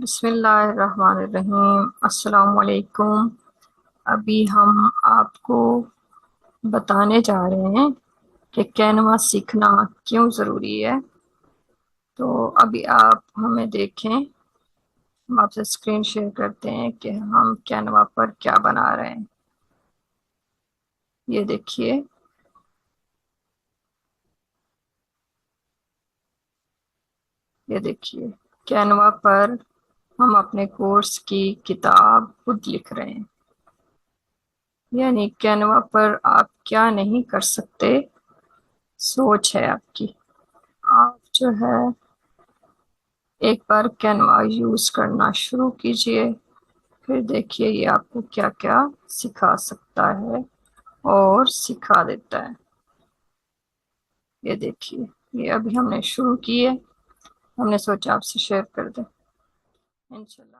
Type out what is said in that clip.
بسم اللہ الرحمن الرحیم۔ السلام علیکم۔ ابھی ہم آپ کو بتانے جا رہے ہیں کہ کینوا سیکھنا کیوں ضروری ہے۔ تو ابھی آپ ہمیں دیکھیں، ہم آپ سے اسکرین شیئر کرتے ہیں کہ ہم کینوا پر کیا بنا رہے ہیں۔ یہ دیکھیے، کینوا پر ہم اپنے کورس کی کتاب خود لکھ رہے ہیں۔ یعنی کینوا پر آپ کیا نہیں کر سکتے، سوچ ہے آپ کی۔ آپ جو ہے ایک بار کینوا یوز کرنا شروع کیجئے، پھر دیکھیے یہ آپ کو کیا کیا سکھا سکتا ہے اور سکھا دیتا ہے۔ یہ دیکھیے، یہ ابھی ہم نے شروع کی ہے، ہم نے سوچا آپ سے شیئر کر دیں انشاءاللہ۔